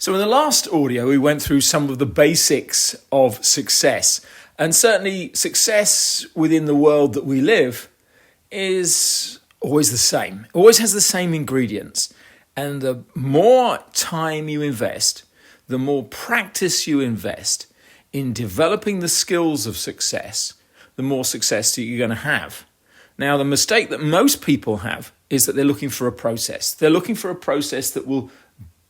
So in the last audio, we went through some of the basics of success. And certainly success within the world that we live is always the same. It always has the same ingredients. And the more time you invest, the more practice you invest in developing the skills of success, the more success that you're going to have. Now, the mistake that most people have is that they're looking for a process. They're looking for a process that will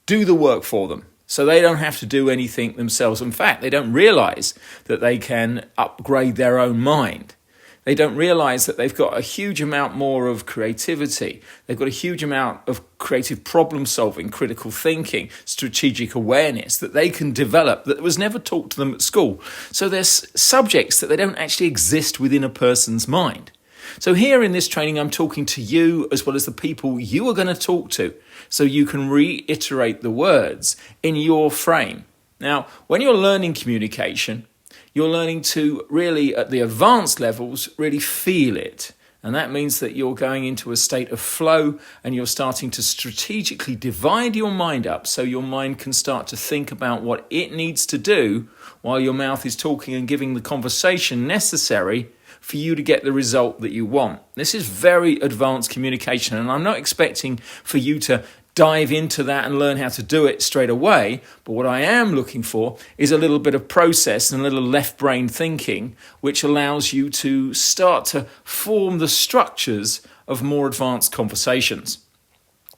do the work for them, so they don't have to do anything themselves. In fact, they don't realize that they can upgrade their own mind. They don't realize that they've got a huge amount more of creativity. They've got a huge amount of creative problem solving, critical thinking, strategic awareness that they can develop that was never taught to them at school. So there's subjects that they don't actually exist within a person's mind. So here in this training, I'm talking to you as well as the people you are going to talk to, so you can reiterate the words in your frame. Now, when you're learning communication, you're learning to really, at the advanced levels, really feel it. And that means that you're going into a state of flow and you're starting to strategically divide your mind up so your mind can start to think about what it needs to do while your mouth is talking and giving the conversation necessary for you to get the result that you want. This is very advanced communication, and I'm not expecting for you to dive into that and learn how to do it straight away. But what I am looking for is a little bit of process and a little left brain thinking, which allows you to start to form the structures of more advanced conversations.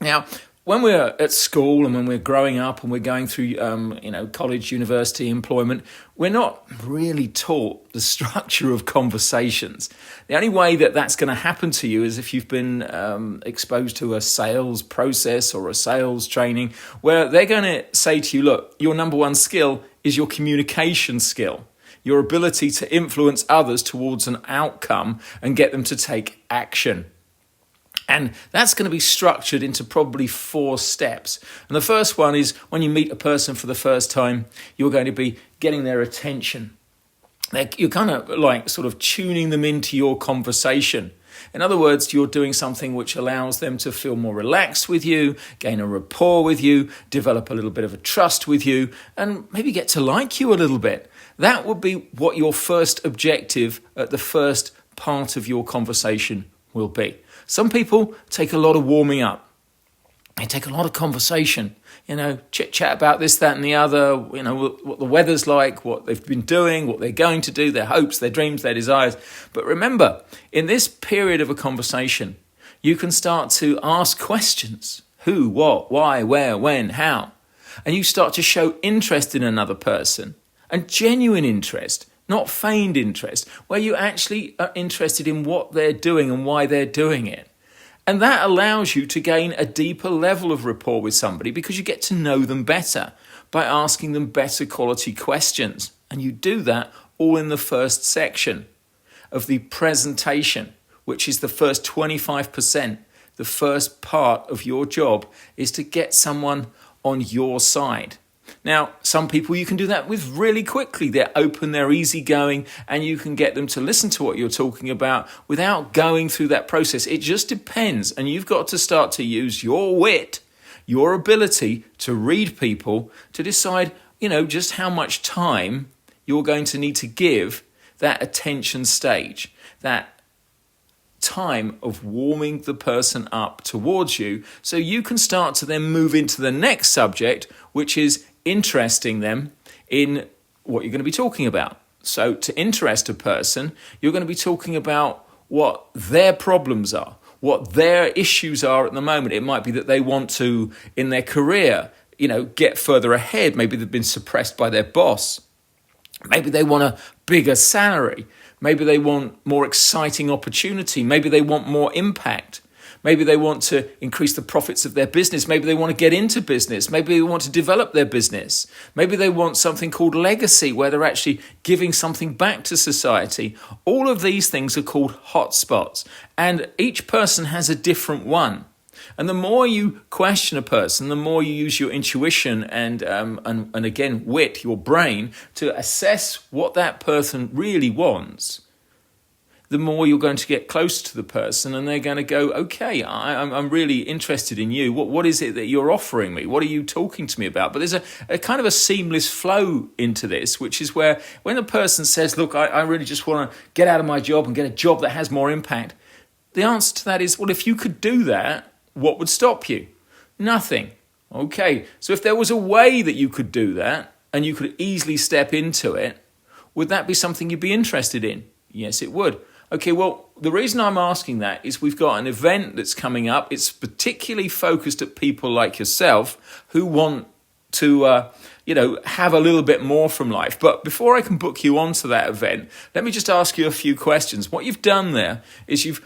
Now, when we're at school and when we're growing up and we're going through, college, university, employment, we're not really taught the structure of conversations. The only way that that's going to happen to you is if you've been exposed to a sales process or a sales training where they're going to say to you, look, your number one skill is your communication skill, your ability to influence others towards an outcome and get them to take action. And that's going to be structured into probably 4 steps. And the first one is when you meet a person for the first time, you're going to be getting their attention. You're kind of like sort of tuning them into your conversation. In other words, you're doing something which allows them to feel more relaxed with you, gain a rapport with you, develop a little bit of a trust with you, and maybe get to like you a little bit. That would be what your first objective at the first part of your conversation will be. Some people take a lot of warming up. They take a lot of conversation, chit-chat about this, that, and the other, what the weather's like, what they've been doing, what they're going to do, their hopes, their dreams, their desires. But remember, in this period of a conversation, you can start to ask questions. Who, what, why, where, when, how? And you start to show interest in another person, and genuine interest, not feigned interest, where you actually are interested in what they're doing and why they're doing it. And that allows you to gain a deeper level of rapport with somebody because you get to know them better by asking them better quality questions. And you do that all in the first section of the presentation, which is the first 25%. The first part of your job is to get someone on your side. Now, some people you can do that with really quickly. They're open, they're easygoing, and you can get them to listen to what you're talking about without going through that process. It just depends, and you've got to start to use your wit, your ability to read people to decide, just how much time you're going to need to give that attention stage, that time of warming the person up towards you so you can start to then move into the next subject, which is interesting them in what you're going to be talking about. So to interest a person, you're going to be talking about what their problems are, what their issues are at the moment. It might be that they want to, in their career, get further ahead. Maybe they've been suppressed by their boss. Maybe they want a bigger salary. Maybe they want more exciting opportunity. Maybe they want more impact. Maybe they want to increase the profits of their business. Maybe they want to get into business. Maybe they want to develop their business. Maybe they want something called legacy, where they're actually giving something back to society. All of these things are called hotspots, and each person has a different one. And the more you question a person, the more you use your intuition and again, wit, your brain, to assess what that person really wants, the more you're going to get close to the person, and they're going to go, okay, I'm really interested in you. What is it that you're offering me? What are you talking to me about? But there's a kind of a seamless flow into this, which is where when the person says, look, I really just want to get out of my job and get a job that has more impact, the answer to that is, well, if you could do that, what would stop you? Nothing. Okay, so if there was a way that you could do that and you could easily step into it, would that be something you'd be interested in? Yes, it would. Okay, well, the reason I'm asking that is we've got an event that's coming up. It's particularly focused at people like yourself who want to, have a little bit more from life. But before I can book you onto that event, let me just ask you a few questions. What you've done there is you've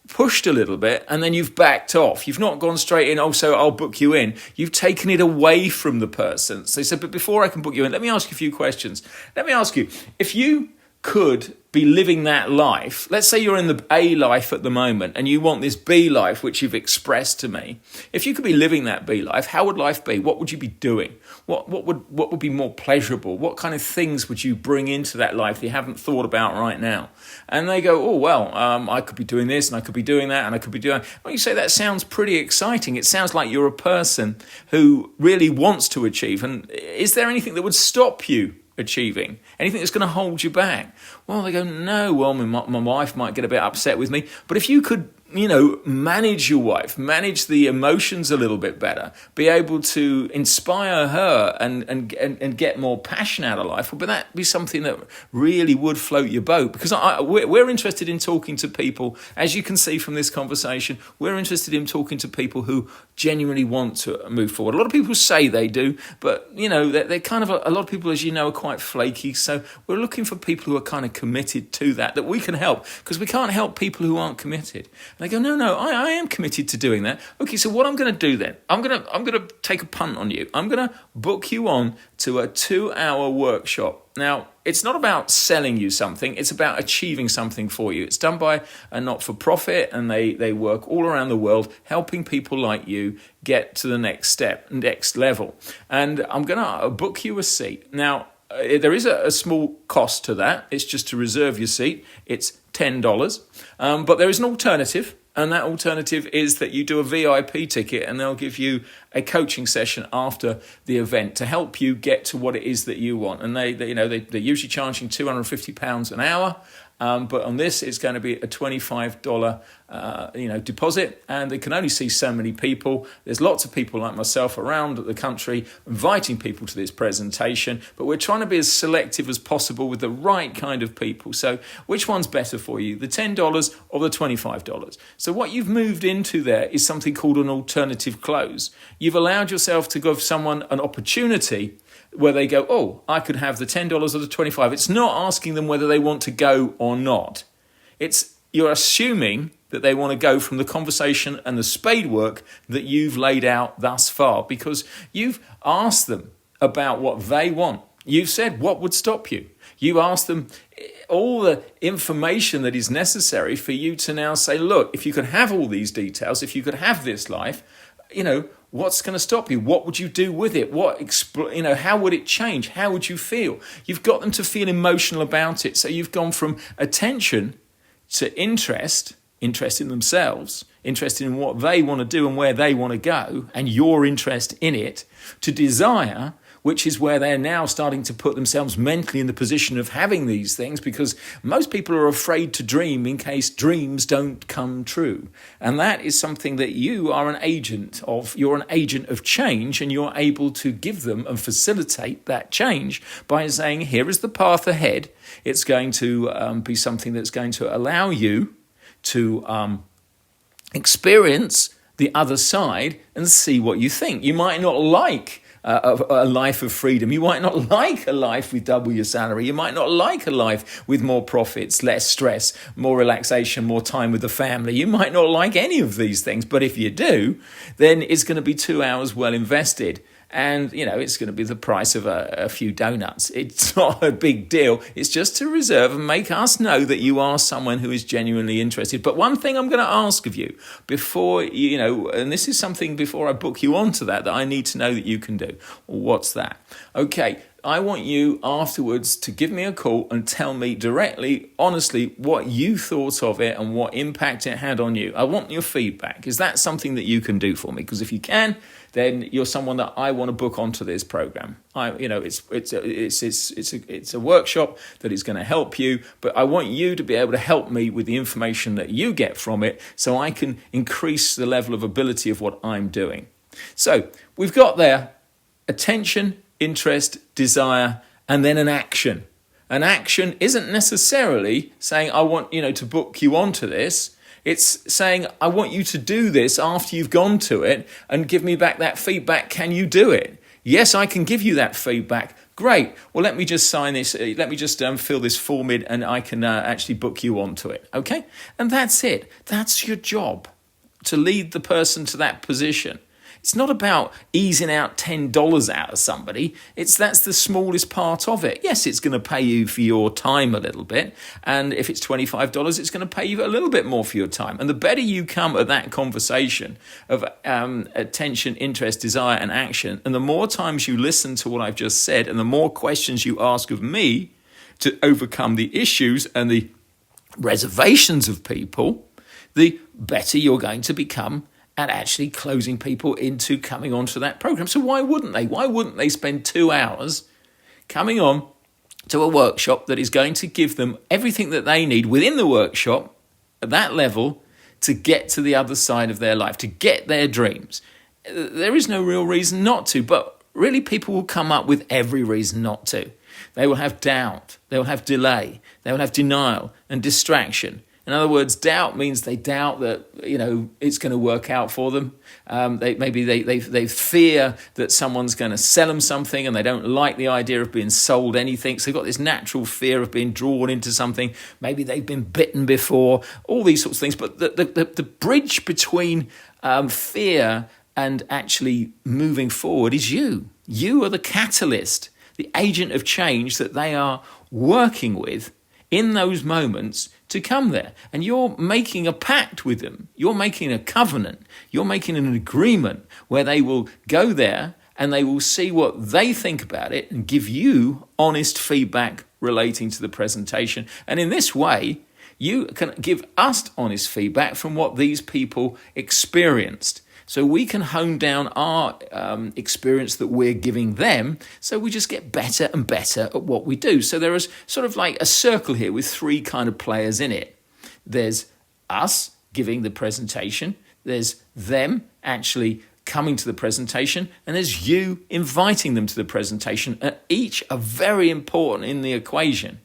pushed a little bit and then you've backed off. You've not gone straight in, oh, so I'll book you in. You've taken it away from the person. So they said, but before I can book you in, let me ask you a few questions. Let me ask you, if you could be living that life, let's say you're in the A life at the moment and you want this B life, which you've expressed to me. If you could be living that B life, how would life be? What would you be doing? What would be more pleasurable? What kind of things would you bring into that life that you haven't thought about right now? And they go, oh, well, I could be doing this and I could be doing that and I could be doing... Well, you say that sounds pretty exciting. It sounds like you're a person who really wants to achieve. And is there anything that would stop you achieving? Anything that's going to hold you back? Well, they go, no, well, my wife might get a bit upset with me. But if you could, manage your wife, manage the emotions a little bit better, be able to inspire her and get more passion out of life, would that be something that really would float your boat? Because we're interested in talking to people, as you can see from this conversation, we're interested in talking to people who genuinely want to move forward. A lot of people say they do, but, they're kind of, a lot of people, as you know, are quite flaky. So we're looking for people who are kind of committed to that we can help, because we can't help people who aren't committed. And they go, no, I am committed to doing that. Okay, so what I'm going to do then, I'm going to take a punt on you. I'm going to book you on to a 2-hour workshop. Now, it's not about selling you something. It's about achieving something for you. It's done by a not-for-profit, and they work all around the world helping people like you get to the next step, next level. And I'm going to book you a seat. Now, there is a small cost to that. It's just to reserve your seat. It's $10. But there is an alternative. And that alternative is that you do a VIP ticket and they'll give you a coaching session after the event to help you get to what it is that you want. And they're usually charging £250 an hour. But on this, it's going to be a $25 deposit, and they can only see so many people. There's lots of people like myself around the country inviting people to this presentation, but we're trying to be as selective as possible with the right kind of people. So which one's better for you, the $10 or the $25? So what you've moved into there is something called an alternative close. You've allowed yourself to give someone an opportunity where they go, oh, I could have the $10 or the $25. It's not asking them whether they want to go or not. You're assuming that they want to go from the conversation and the spade work that you've laid out thus far, because you've asked them about what they want. You've said, what would stop you? You asked them all the information that is necessary for you to now say, look, if you could have all these details, if you could have this life, what's going to stop you? What would you do with it? How would it change? How would you feel? You've got them to feel emotional about it. So you've gone from attention to interest in themselves, interested in what they want to do and where they want to go, and your interest in it, to desire, which is where they're now starting to put themselves mentally in the position of having these things, because most people are afraid to dream in case dreams don't come true. And that is something that you are an agent of. You're an agent of change, and you're able to give them and facilitate that change by saying, here is the path ahead. It's going to be something that's going to allow you to experience the other side and see what you think. You might not like a life of freedom. You might not like a life with double your salary. You might not like a life with more profits, less stress, more relaxation, more time with the family. You might not like any of these things, but if you do, then it's going to be 2 hours well invested. And, it's going to be the price of a few donuts. It's not a big deal. It's just to reserve and make us know that you are someone who is genuinely interested. But one thing I'm going to ask of you before, and this is something before I book you onto that I need to know that you can do. What's that? Okay, I want you afterwards to give me a call and tell me directly, honestly, what you thought of it and what impact it had on you. I want your feedback. Is that something that you can do for me? Because if you can, then you're someone that I want to book onto this program. It's a workshop that is going to help you, but I want you to be able to help me with the information that you get from it, so I can increase the level of ability of what I'm doing. So we've got there attention, interest, desire, and then an action. An action isn't necessarily saying, I want, to book you onto this. It's saying, I want you to do this after you've gone to it and give me back that feedback. Can you do it? Yes, I can give you that feedback. Great. Well, let me just sign this. Let me just fill this form in, and I can actually book you onto it. Okay? And that's it. That's your job, to lead the person to that position. It's not about easing out $10 out of somebody. That's the smallest part of it. Yes, it's going to pay you for your time a little bit. And if it's $25, it's going to pay you a little bit more for your time. And the better you come at that conversation of attention, interest, desire, and action, and the more times you listen to what I've just said, and the more questions you ask of me to overcome the issues and the reservations of people, the better you're going to become at actually closing people into coming onto that program. So why wouldn't they? Why wouldn't they spend 2 hours coming on to a workshop that is going to give them everything that they need within the workshop at that level to get to the other side of their life, to get their dreams? There is no real reason not to, but really people will come up with every reason not to. They will have doubt, they will have delay, they will have denial and distraction. In other words, doubt means they doubt that, it's going to work out for them. They fear that someone's going to sell them something, and they don't like the idea of being sold anything. So they've got this natural fear of being drawn into something. Maybe they've been bitten before, all these sorts of things. But the bridge between fear and actually moving forward is you. You are the catalyst, the agent of change that they are working with in those moments to come there. And you're making a pact with them. You're making a covenant. You're making an agreement where they will go there and they will see what they think about it and give you honest feedback relating to the presentation. And in this way, you can give us honest feedback from what these people experienced. So we can hone down our experience that we're giving them, so we just get better and better at what we do. So there is sort of like a circle here with 3 kind of players in it. There's us giving the presentation, there's them actually coming to the presentation, and there's you inviting them to the presentation. And each are very important in the equation.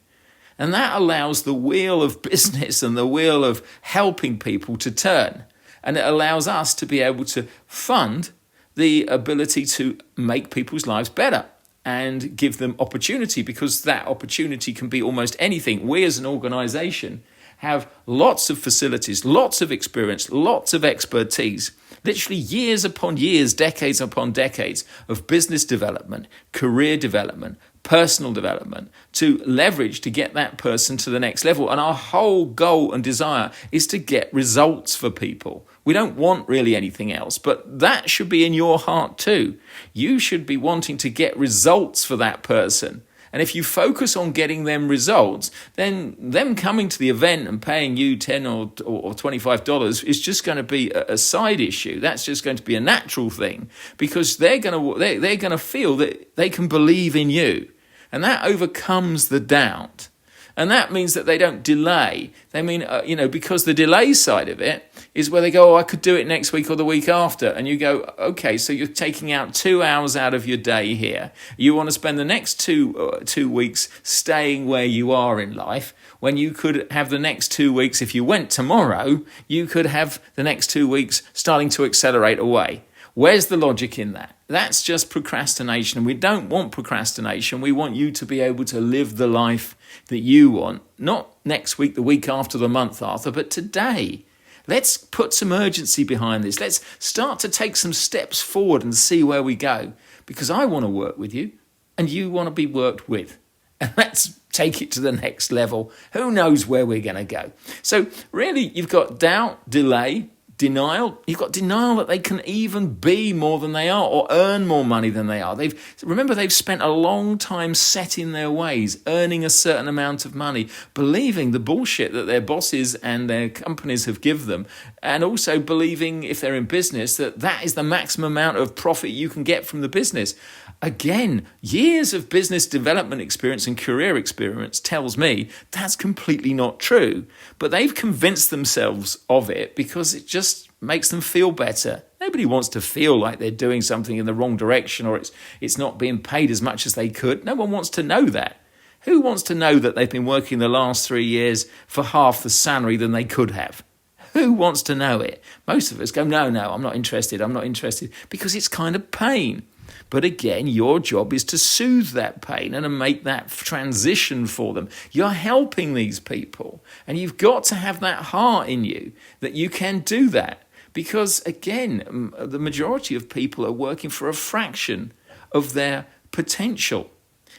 And that allows the wheel of business and the wheel of helping people to turn. And it allows us to be able to fund the ability to make people's lives better and give them opportunity, because that opportunity can be almost anything. We as an organization have lots of facilities, lots of experience, lots of expertise, literally years upon years, decades upon decades of business development, career development, personal development to leverage to get that person to the next level. And our whole goal and desire is to get results for people. We don't want really anything else, but that should be in your heart too. You should be wanting to get results for that person. And if you focus on getting them results, then them coming to the event and paying you $10 or $25 is just going to be a side issue. That's just going to be a natural thing, because they're going to feel that they can believe in you. And that overcomes the doubt. And that means that they don't delay. They mean, because the delay side of it is where they go, I could do it next week or the week after. And you go, okay, so you're taking out 2 hours out of your day here. You want to spend the next two weeks staying where you are in life, when you could have the next 2 weeks, if you went tomorrow, you could have the next 2 weeks starting to accelerate away. Where's the logic in that? That's just procrastination. And we don't want procrastination. We want you to be able to live the life that you want. Not next week, the week after, the month after, but today. Let's put some urgency behind this. Let's start to take some steps forward and see where we go. Because I want to work with you and you want to be worked with. And let's take it to the next level. Who knows where we're going to go? So really, you've got doubt, delay, denial. You've got denial that they can even be more than they are or earn more money than they are. They've spent a long time set in their ways, earning a certain amount of money, believing the bullshit that their bosses and their companies have given them, and also believing, if they're in business, that that is the maximum amount of profit you can get from the business. Again, years of business development experience and career experience tells me that's completely not true. But they've convinced themselves of it because it just makes them feel better. Nobody wants to feel like they're doing something in the wrong direction or it's not being paid as much as they could. No one wants to know that. Who wants to know that they've been working the last 3 years for half the salary than they could have? Who wants to know it? Most of us go, no, I'm not interested, because it's kind of pain. But again, your job is to soothe that pain and to make that transition for them. You're helping these people, and you've got to have that heart in you that you can do that. Because again, the majority of people are working for a fraction of their potential.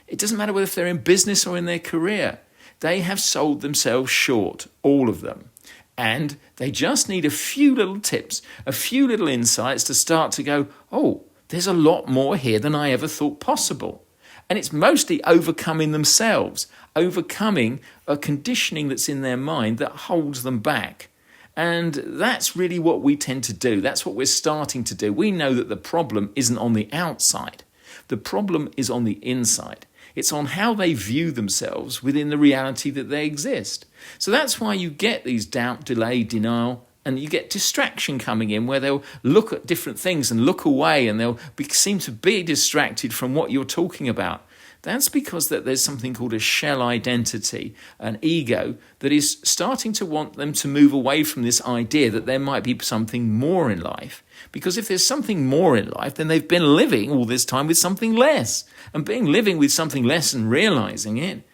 It doesn't matter whether they're in business or in their career. They have sold themselves short, all of them. And they just need a few little tips, a few little insights to start to go, oh, there's a lot more here than I ever thought possible. And it's mostly overcoming themselves, overcoming a conditioning that's in their mind that holds them back. And that's really what we tend to do. That's what we're starting to do. We know that the problem isn't on the outside. The problem is on the inside. It's on how they view themselves within the reality that they exist. So that's why you get these doubt, delay, denial, and you get distraction coming in where they'll look at different things and look away and they'll seem to be distracted from what you're talking about. That's because that there's something called a shell identity, an ego, that is starting to want them to move away from this idea that there might be something more in life. Because if there's something more in life, then they've been living all this time with something less. And living with something less and realizing it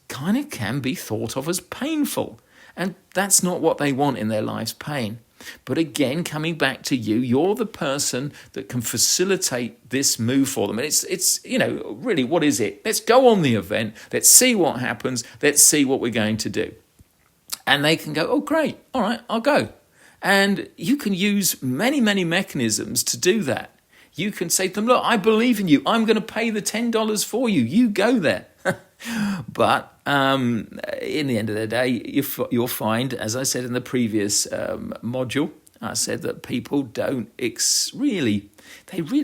can be thought of as painful. And that's not what they want in their lives, pain. But again, coming back to you, you're the person that can facilitate this move for them. And it's really, what is it? Let's go on the event. Let's see what happens. Let's see what we're going to do. And they can go, oh, great. All right, I'll go. And you can use many, many mechanisms to do that. You can say to them, look, I believe in you. I'm going to pay the $10 for you. You go there. But in the end of the day, you'll find, as I said in the previous module, I said that people really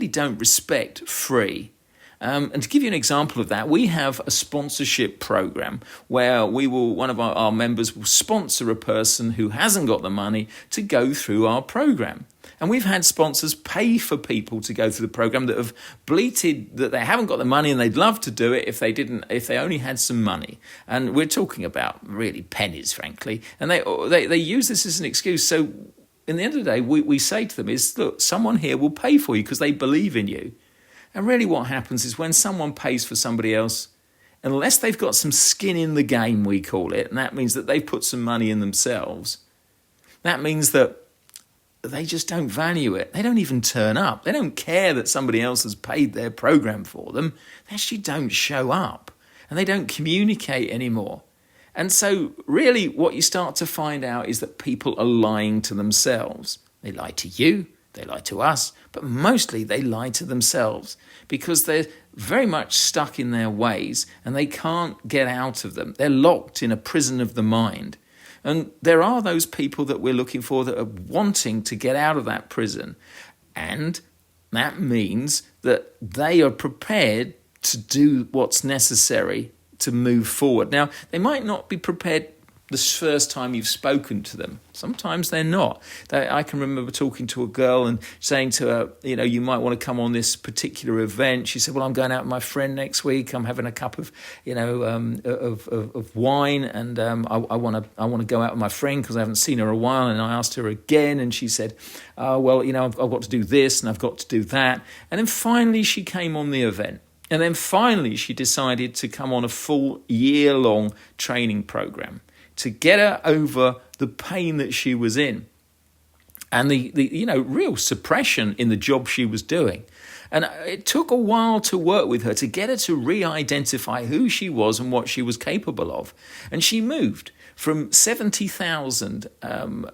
don't respect free. And to give you an example of that, we have a sponsorship program where one of our members will sponsor a person who hasn't got the money to go through our program. And we've had sponsors pay for people to go through the program that have bleated that they haven't got the money and they'd love to do it if they only had some money. And we're talking about really pennies, frankly. And they use this as an excuse. So in the end of the day, we say to them is, look, someone here will pay for you because they believe in you. And really what happens is when someone pays for somebody else, unless they've got some skin in the game, we call it, and that means that they've put some money in themselves, that means that they just don't value it. They don't even turn up. They don't care that somebody else has paid their program for them. They actually don't show up and they don't communicate anymore. And so really what you start to find out is that people are lying to themselves. They lie to you, they lie to us, but mostly they lie to themselves because they're very much stuck in their ways and they can't get out of them. They're locked in a prison of the mind. And there are those people that we're looking for that are wanting to get out of that prison. And that means that they are prepared to do what's necessary to move forward. Now, they might not be prepared the first time you've spoken to them. Sometimes they're not. I can remember talking to a girl and saying to her, you might want to come on this particular event. She said, well, I'm going out with my friend next week. I'm having a cup of, of wine, and I want to go out with my friend because I haven't seen her a while. And I asked her again, and she said, I've got to do this and I've got to do that. And then finally she came on the event. And then finally she decided to come on a full year-long training program to get her over the pain that she was in and the real suppression in the job she was doing. And it took a while to work with her to get her to re-identify who she was and what she was capable of. And she moved. from 70,000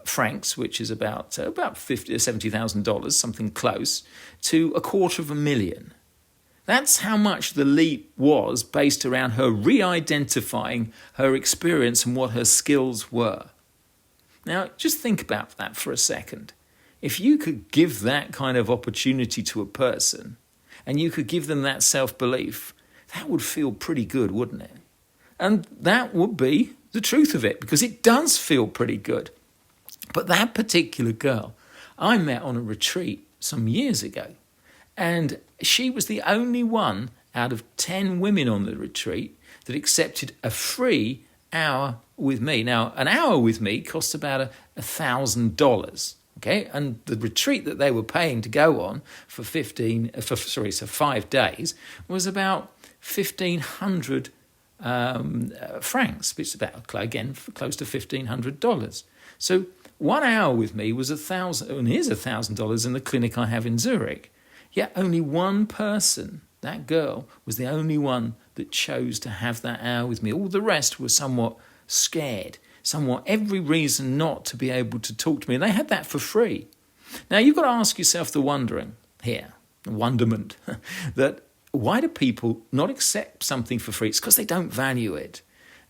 francs, which is about $70,000, something close, to $250,000. That's how much the leap was based around her re-identifying her experience and what her skills were. Now, just think about that for a second. If you could give that kind of opportunity to a person and you could give them that self-belief, that would feel pretty good, wouldn't it? And that would be the truth of it, because it does feel pretty good. But that particular girl I met on a retreat some years ago, and she was the only one out of 10 women on the retreat that accepted a free hour with me. Now, an hour with me costs about $1,000. Okay, and the retreat that they were paying to go on for 5 days was about 1,500 francs, which is about, again, close to $1,500. So 1 hour with me was $1,000, and here's $1,000 in the clinic I have in Zurich. Yet only one person, that girl, was the only one that chose to have that hour with me. All the rest were somewhat scared, somewhat every reason not to be able to talk to me. And they had that for free. Now, you've got to ask yourself the wonderment, that why do people not accept something for free? It's because they don't value it.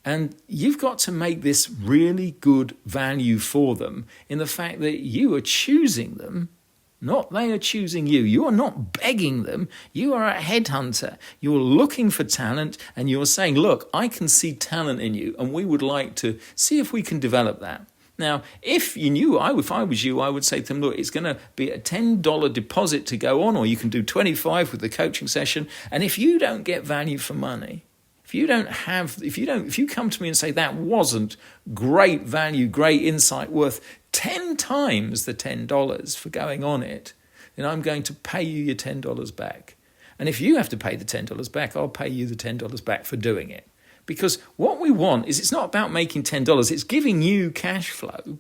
And you've got to make this really good value for them in the fact that you are choosing them, not they are choosing you. You are not begging them. You are a headhunter. You're looking for talent and you're saying, look, I can see talent in you and we would like to see if we can develop that. Now, if I was you, I would say to them, look, it's going to be a $10 deposit to go on, or you can do 25 with the coaching session. And if you don't get value for money, if you come to me and say that wasn't great value, great insight, worth 10 times the $10 for going on it, then I'm going to pay you your $10 back. And if you have to pay the $10 back, I'll pay you the $10 back for doing it. Because what we want is, it's not about making $10, it's giving you cash flow.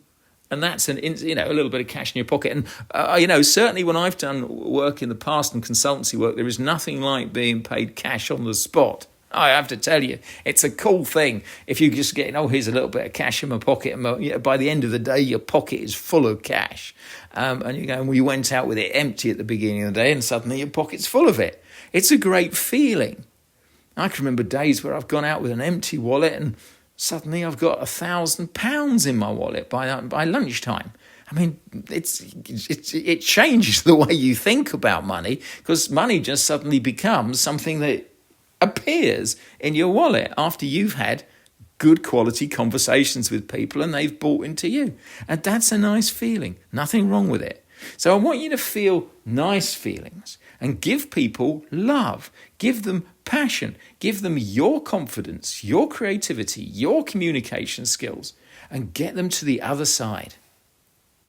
And that's a little bit of cash in your pocket. And, certainly when I've done work in the past and consultancy work, there is nothing like being paid cash on the spot. I have to tell you, it's a cool thing. If you just get, here's a little bit of cash in my pocket, and by the end of the day, your pocket is full of cash. And you go, well, you went out with it empty at the beginning of the day, and suddenly your pocket's full of it. It's a great feeling. I can remember days where I've gone out with an empty wallet, and suddenly I've got £1,000 in my wallet by lunchtime. I mean, it changes the way you think about money, because money just suddenly becomes something that appears in your wallet after you've had good quality conversations with people and they've bought into you. And that's a nice feeling. Nothing wrong with it. So I want you to feel nice feelings and give people love. Give them passion. Give them your confidence, your creativity, your communication skills, and get them to the other side.